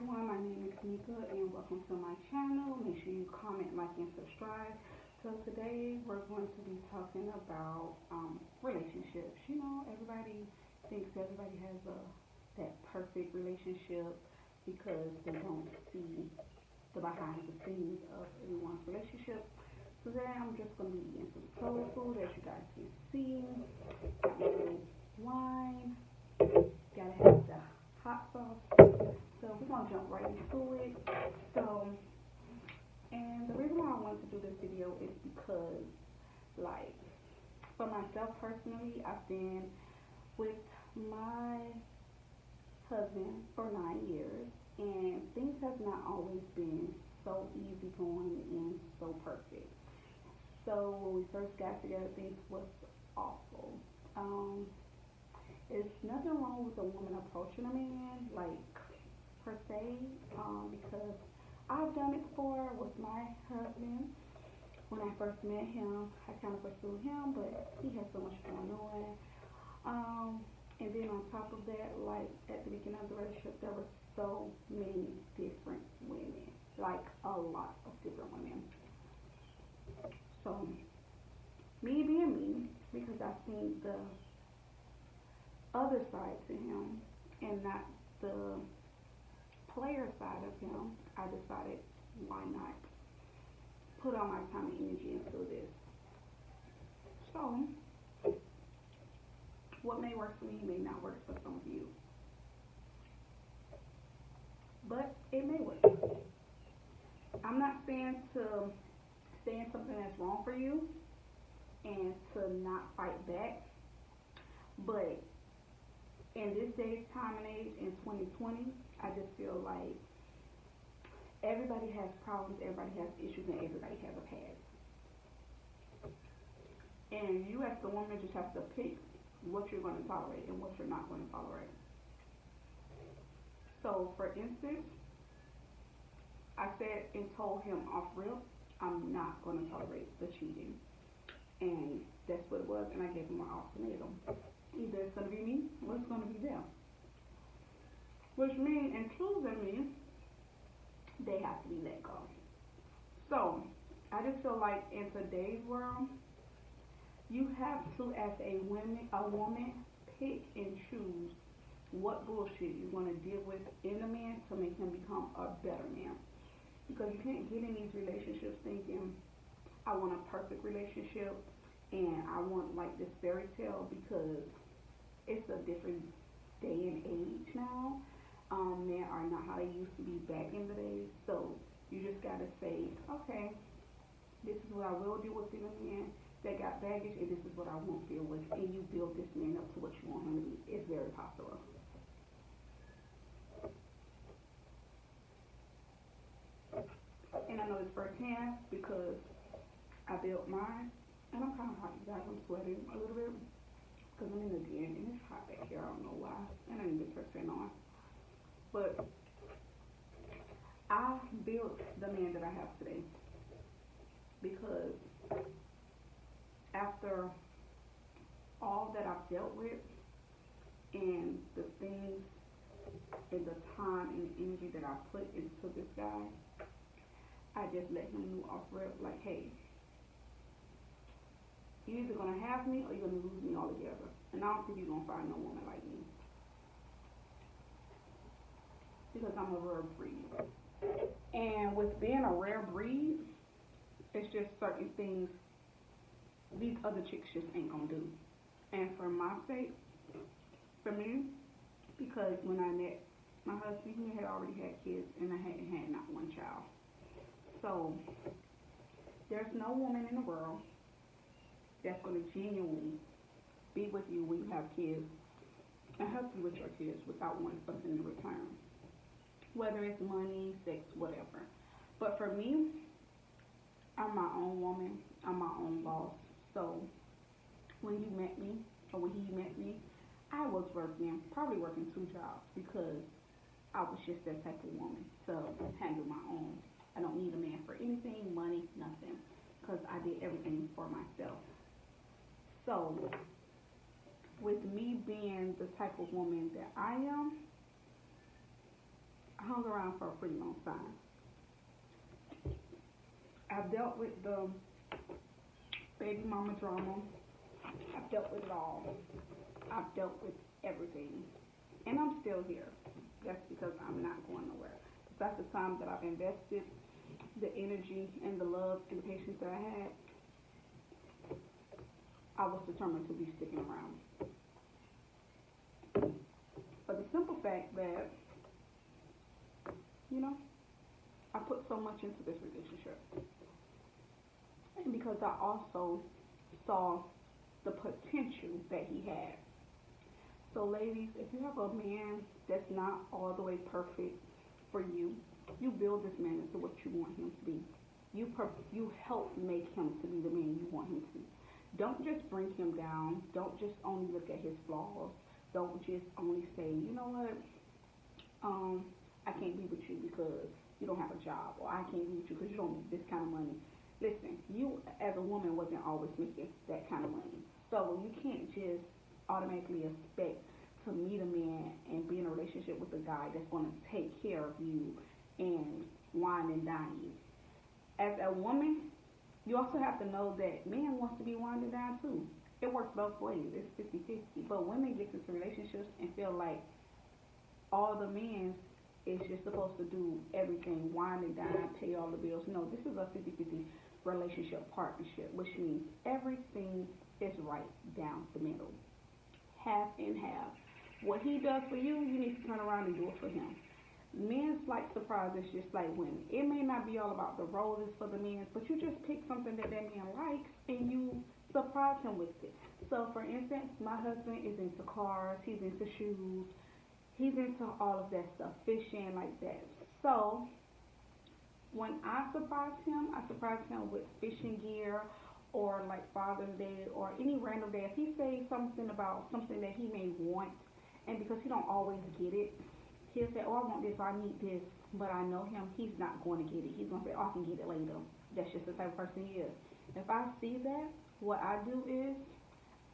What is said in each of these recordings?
everyone, my name is Nika and welcome to my channel. Make sure you comment, like, and subscribe. So today we're going to be talking about relationships. Everybody thinks everybody has that perfect relationship because they don't see the behind the scenes of everyone's relationship. So today I'm just going to be eating some soul food as you guys can see. Got my little wine. Gotta have the hot sauce. So we're gonna jump right into it. So, and the reason why I wanted to do this video is because, like, for myself personally, I've been with my husband for 9 years, and things have not always been so easy going and so perfect. So when we first got together, things was awful. It's nothing wrong with a woman approaching a man, like, per se, because I've done it before with my husband. When I first met him, I kind of pursued him, but he had so much going on. And then on top of that, like, at the beginning of the relationship, there were so many different women, like a lot of different women. So, me being me, because I've seen the other side to him and not the player side of him, I decided why not put all my time and energy into this. So, what may work for me may not work for some of you, but it may work. I'm not saying to stay in something that's wrong for you and to not fight back, but in this day's time and age in 2020, I just feel like everybody has problems, everybody has issues, and everybody has a past. And you as the woman just have to pick what you're going to tolerate and what you're not going to tolerate. So, for instance, I said and told him off rip, I'm not going to tolerate the cheating. And that's what it was, and I gave him an ultimatum. Either it's going to be me or it's going to be them. Which means, including me, they have to be let go. So, I just feel like in today's world, you have to, as a woman, pick and choose what bullshit you're going to deal with in a man to make him become a better man. Because you can't get in these relationships thinking, I want a perfect relationship and I want like this fairy tale, because it's a different day and age now. Men are not how they used to be back in the day. So you just gotta say, okay, this is what I will deal with in a man that got baggage, and this is what I won't deal with, and you build this man up to what you want him to be. It's very possible. And I know this firsthand because I built mine, and I'm kind of hot, you guys. I'm sweating a little bit because I'm in the den and it's hot back here. I don't know why. And I didn't get first fan on. But I built the man that I have today because after all that I've dealt with and the things and the time and the energy that I put into this guy, I just let him know off rip, like, hey, you're either going to have me or you're going to lose me altogether. And I don't think you're going to find no woman like me. Because I'm a rare breed. And with being a rare breed, it's just certain things these other chicks just ain't going to do. And for my sake, for me, because when I met my husband, he had already had kids and I hadn't had not one child. So, there's no woman in the world that's going to genuinely be with you when you have kids and help you with your kids without wanting something in return. Whether it's money, sex, whatever. But for me, I'm my own woman. I'm my own boss. So, when you met me, or when he met me, I was probably working 2 jobs because I was just that type of woman to handle my own. I don't need a man for anything, money, nothing, because I did everything for myself. So, with me being the type of woman that I am, I hung around for a pretty long time. I've dealt with the baby mama drama. I've dealt with it all. I've dealt with everything. And I'm still here. That's because I'm not going nowhere. That's the time that I've invested, the energy and the love and the patience that I had. I was determined to be sticking around. For the simple fact that, you know, I put so much into this relationship. And because I also saw the potential that he had. So ladies, if you have a man that's not all the way perfect for you, you build this man into what you want him to be. You help make him to be the man you want him to be. Don't just bring him down. Don't just only look at his flaws. Don't just only say, you know what, I can't be with you because you don't have a job, or I can't be with you because you don't make this kind of money. Listen, you as a woman wasn't always making that kind of money. So you can't just automatically expect to meet a man and be in a relationship with a guy that's going to take care of you and wine and dine you. As a woman, you also have to know that men wants to be wined and dined too. It works both ways. It's 50-50. But women get into relationships and feel like all the men is just supposed to do everything, wine and dine, pay all the bills. No, this is a 50-50 relationship partnership, which means everything is right down the middle. Half and half. What he does for you, you need to turn around and do it for him. Men's like surprises just like women. It may not be all about the roses for the men, but you just pick something that man likes and you surprise him with it. So for instance, my husband is into cars, he's into shoes, he's into all of that stuff, fishing like that. So when I surprise him with fishing gear or like Father's Day or any random day. If he says something about something that he may want, and because he don't always get it, he'll say, "Oh, I want this, or I need this," but I know him, he's not going to get it. He's going to say, "Oh, I can get it later." That's just the type of person he is. If I see that, what I do is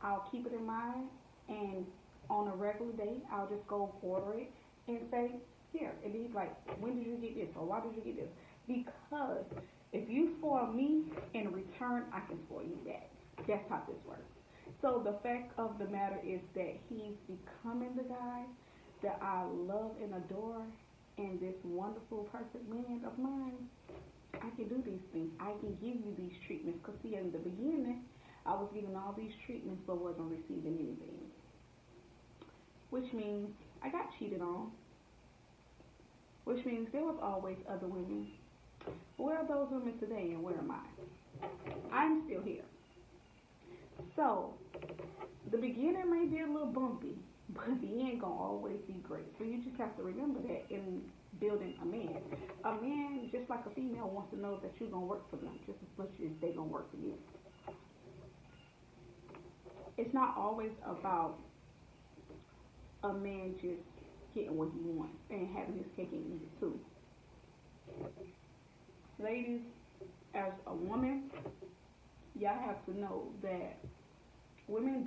I'll keep it in mind, and on a regular day, I'll just go order it and say, "Here." And he's like, "When did you get this? Or why did you get this?" Because if you spoil me, in return, I can spoil you back. That's how this works. So the fact of the matter is that he's becoming the guy that I love and adore, and this wonderful, perfect man of mine. I can do these things. I can give you these treatments. Because see, in the beginning, I was giving all these treatments but wasn't receiving anything. Which means I got cheated on. Which means there was always other women. Where are those women today and where am I? I'm still here. So, the beginning may be a little bumpy, but the end gonna always be great. So you just have to remember that in building a man. A man, just like a female, wants to know that you're gonna work for them just as much as they gonna work for you. It's not always about a man just getting what he wants and having his cake and eat it too. Ladies, as a woman, y'all have to know that men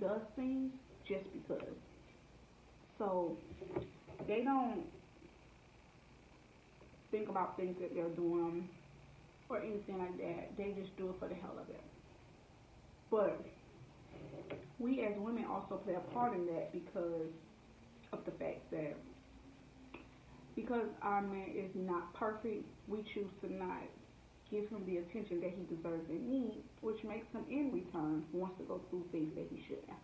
does things just because. So they don't think about things that they're doing or anything like that. They just do it for the hell of it. But we as women also play a part in that because of the fact that because our man is not perfect, we choose to not give him the attention that he deserves and needs, which makes him in return wants to go through things that he shouldn't.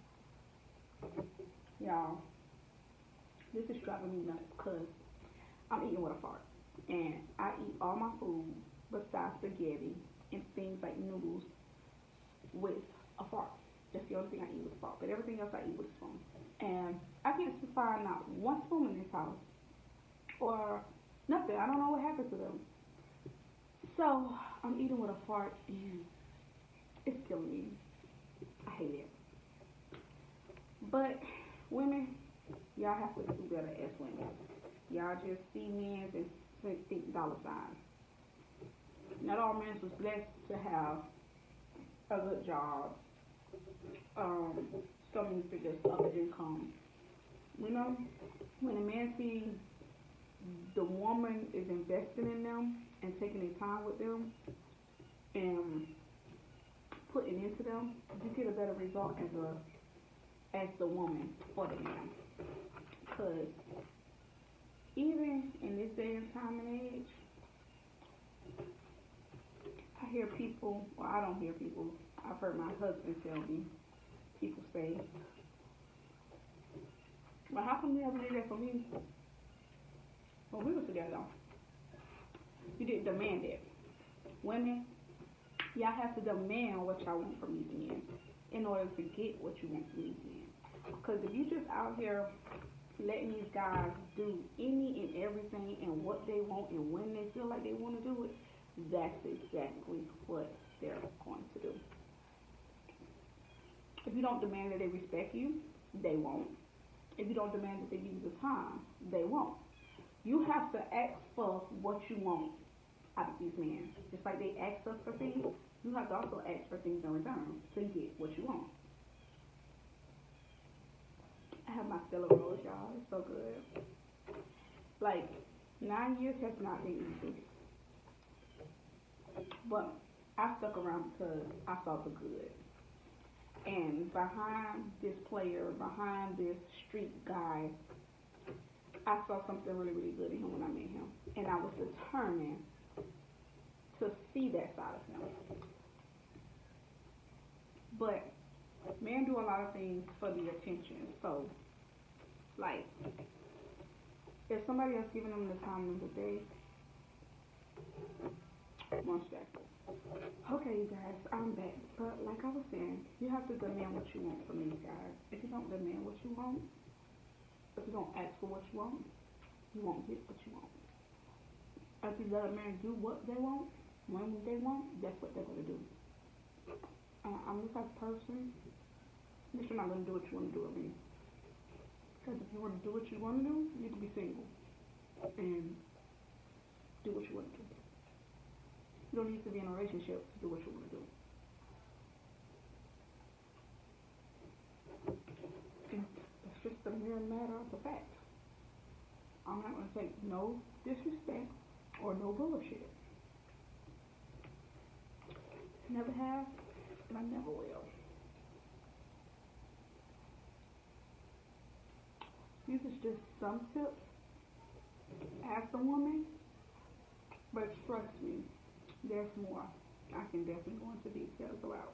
Y'all, this is driving me nuts because I'm eating with a fart. And I eat all my food besides spaghetti and things like noodles with a fart. That's the only thing I eat with a fork. But everything else I eat with a spoon. And I can't find not one spoon in this house. Or nothing. I don't know what happened to them. So, I'm eating with a fart and it's killing me. I hate it. But, women, y'all have to do better as women. Y'all just see men and think dollar signs. Not all men was blessed to have a good job. So many figures of income. You know, when a man sees the woman is investing in them and taking their time with them and putting into them, you get a better result as the woman or the man. Because even in this day and time and age, I hear people, well, I don't hear people, I've heard my husband tell me, people say, well, how come you never did that for me when we were together? You didn't demand it. Women, y'all have to demand what y'all want from these men in order to get what you want from these men. Because if you just out here letting these guys do any and everything and what they want and when they feel like they want to do it, that's exactly what they're going to do. If you don't demand that they respect you, they won't. If you don't demand that they give you the time, they won't. You have to ask for what you want out of these men. Just like they ask us for things, you have to also ask for things in return to get what you want. I have my Stella Rose, y'all. It's so good. Like, 9 years has not been easy. But I stuck around because I saw the good. And behind this player, behind this street guy, I saw something really, really good in him when I met him. And I was determined to see that side of him. But men do a lot of things for the attention. So, like, if somebody else giving them the time of the day, one second. Okay, you guys, I'm back. But like I was saying, you have to demand what you want from these guys. If you don't demand what you want, if you don't ask for what you want, you won't get what you want. If you let a man do what they want, when they want, that's what they're going to do. I'm the type of person that you're not going to do what you want to do with me. Because if you want to do what you want to do, you need to be single. And do what you want to do. You don't need to be in a relationship to do what you want to do. And that's just a mere matter of the fact. I'm not going to take no disrespect or no bullshit. Never have, and I never will. These is just some tips as a woman, but trust me, there's more. I can definitely go into details about.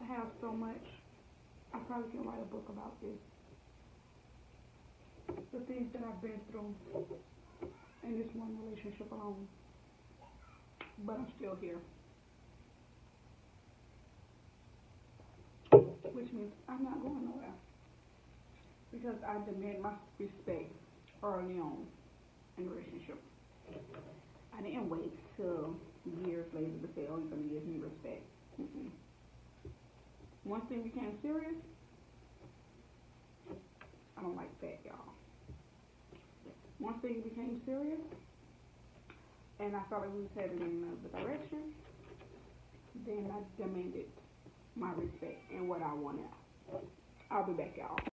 I have so much. I probably can write a book about this. The things that I've been through in this one relationship alone. But I'm still here. Which means I'm not going nowhere. Because I demand my respect early on in the relationship. I didn't wait till years later to say, oh, you're going to give me respect. Once thing became serious, I don't like that, y'all. Once thing became serious, and I thought it was headed in another direction, then I demanded my respect and what I wanted. I'll be back, y'all.